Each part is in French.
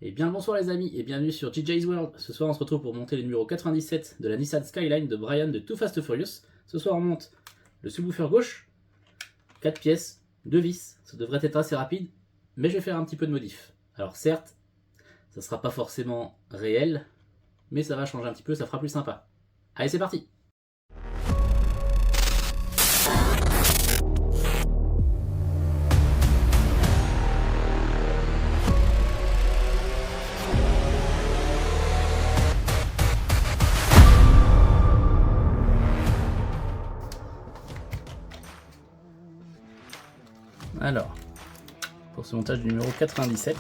Et bien le bonsoir les amis et bienvenue sur JJ's World. Ce soir on se retrouve pour monter le numéro 97 de la Nissan Skyline de Brian de Too Fast Furious. Ce soir on monte le subwoofer gauche, 4 pièces, 2 vis, ça devrait être assez rapide, mais je vais faire un petit peu de modif. Alors certes, ça sera pas forcément réel, mais ça va changer un petit peu, ça fera plus sympa. Allez c'est parti! Alors, pour ce montage du numéro 97,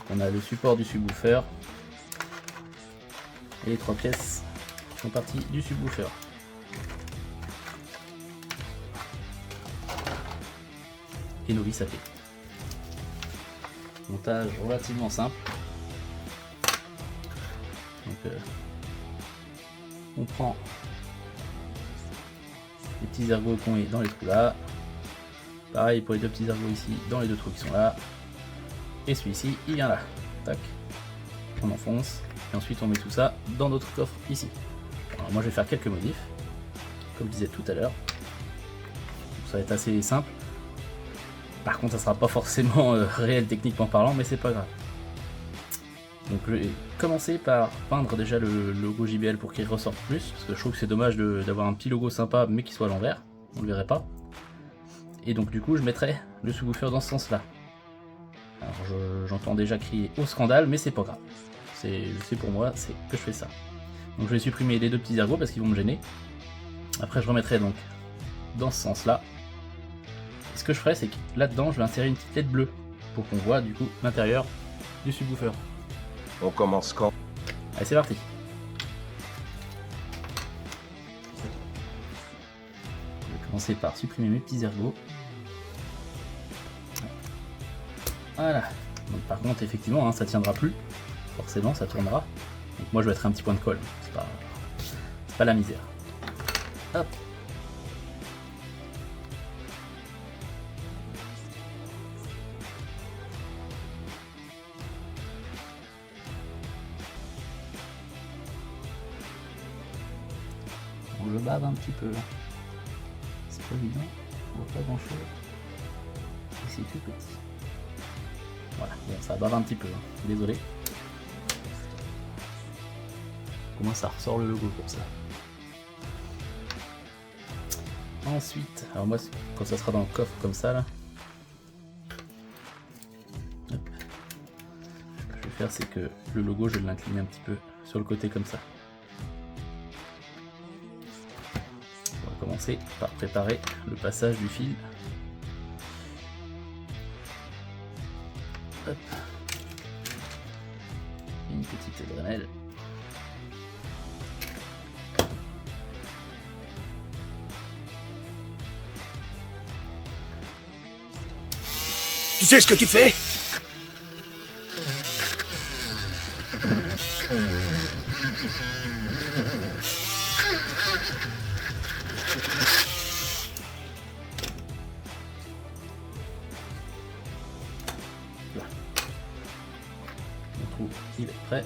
on a le support du subwoofer et les 3 pièces qui font partie du subwoofer. Et nos vis à pied. Montage relativement simple. Donc, on prend les petits ergots qu'on est dans les trous là. Pareil pour les deux petits ergots ici, dans les deux trous qui sont là. Et celui-ci, il vient là. Tac. On enfonce. Et ensuite, on met tout ça dans notre coffre ici. Alors, moi, je vais faire quelques modifs. Comme je disais tout à l'heure. Ça va être assez simple. Par contre, ça sera pas forcément réel techniquement parlant, mais c'est pas grave. Donc, je vais commencer par peindre déjà le logo JBL pour qu'il ressorte plus. Parce que je trouve que c'est dommage d'avoir un petit logo sympa, mais qui soit à l'envers. On le verrait pas. Et donc du coup je mettrai le subwoofer dans ce sens là. Alors j'entends déjà crier au scandale, mais c'est pas grave. C'est pour moi, c'est que je fais ça. Donc je vais supprimer les deux petits ergots parce qu'ils vont me gêner. Après je remettrai donc dans ce sens là. Et ce que je ferai c'est que là-dedans je vais insérer une petite LED bleue pour qu'on voit du coup l'intérieur du subwoofer. On commence quand? Allez c'est parti. Je vais commencer par supprimer mes petits ergots. Voilà, donc par contre effectivement hein, ça tiendra plus, forcément ça tournera. Donc moi je vais mettre un petit point de colle, c'est pas la misère. Hop. Donc je bave un petit peu là. C'est pas évident, on voit pas grand chose. Et c'est tout petit. Voilà, bon, ça bave un petit peu, hein. Désolé. Au moins ça ressort le logo comme ça. Ensuite, alors moi quand ça sera dans le coffre comme ça là, hop. Ce que je vais faire c'est que le logo je vais l'incliner un petit peu sur le côté comme ça. On va commencer par préparer le passage du fil. Hop. Une petite grenelle. Tu sais ce que tu fais? Là. Mon trou, il est prêt.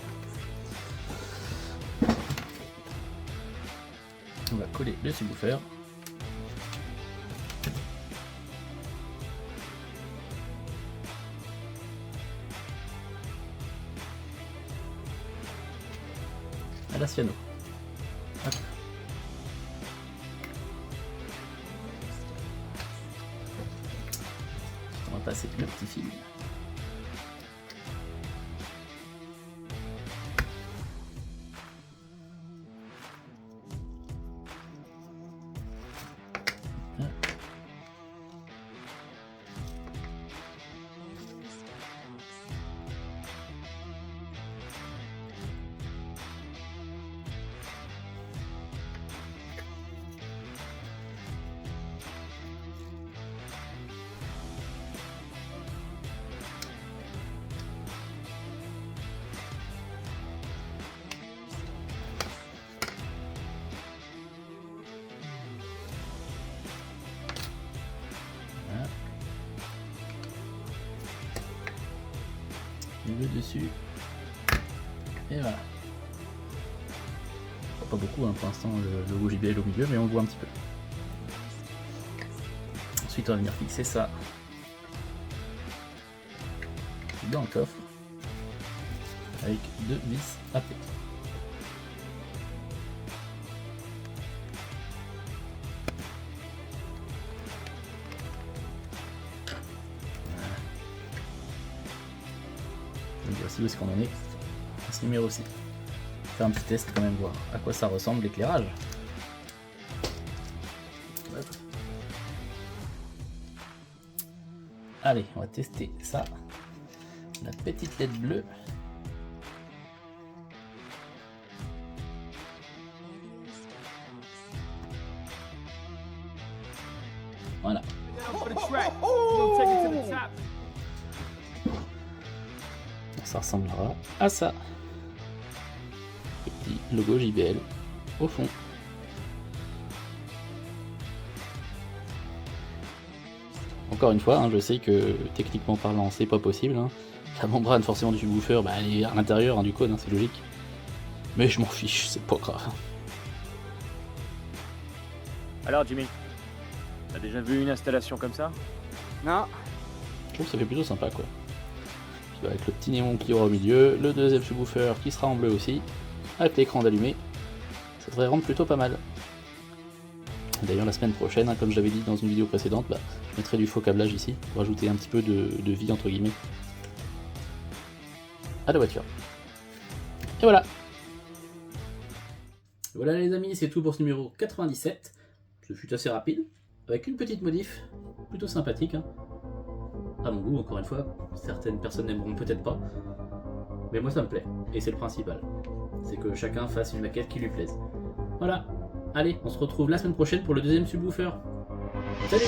On va coller le subwoofer. À la Ciano. Hop. On va passer le petit fil. Le dessus. Et voilà. Pas beaucoup hein, pour l'instant le rouge JBL au milieu, mais on le voit un petit peu. Ensuite on va venir fixer ça dans le coffre avec 2 vis AP. Je vais dire aussi où est-ce qu'on en est à ce numéro-ci. Faire un petit test quand même, voir à quoi ça ressemble l'éclairage. Allez, on va tester ça. La petite LED bleue. Voilà. Ça ressemblera à ça. Petit logo JBL au fond. Encore une fois, hein, je sais que techniquement parlant, c'est pas possible. Hein. La membrane forcément du subwoofer, bah, elle est à l'intérieur hein, du cône, hein, c'est logique. Mais je m'en fiche, c'est pas grave. Alors Jimmy, t'as déjà vu une installation comme ça? Non. Je trouve que ça fait plutôt sympa quoi. Avec le petit néon qui aura au milieu, le deuxième subwoofer qui sera en bleu aussi, avec l'écran d'allumé, ça devrait rendre plutôt pas mal. D'ailleurs la semaine prochaine, hein, comme je l'avais dit dans une vidéo précédente, bah, je mettrai du faux câblage ici, pour ajouter un petit peu de vie entre guillemets à la voiture. Et voilà. Voilà les amis, c'est tout pour ce numéro 97. Ce fut assez rapide, avec une petite modif plutôt sympathique. Hein. À mon goût, encore une fois, certaines personnes n'aimeront peut-être pas, mais moi ça me plaît, et c'est le principal. C'est que chacun fasse une maquette qui lui plaise. Voilà, allez, on se retrouve la semaine prochaine pour le deuxième subwoofer. Salut!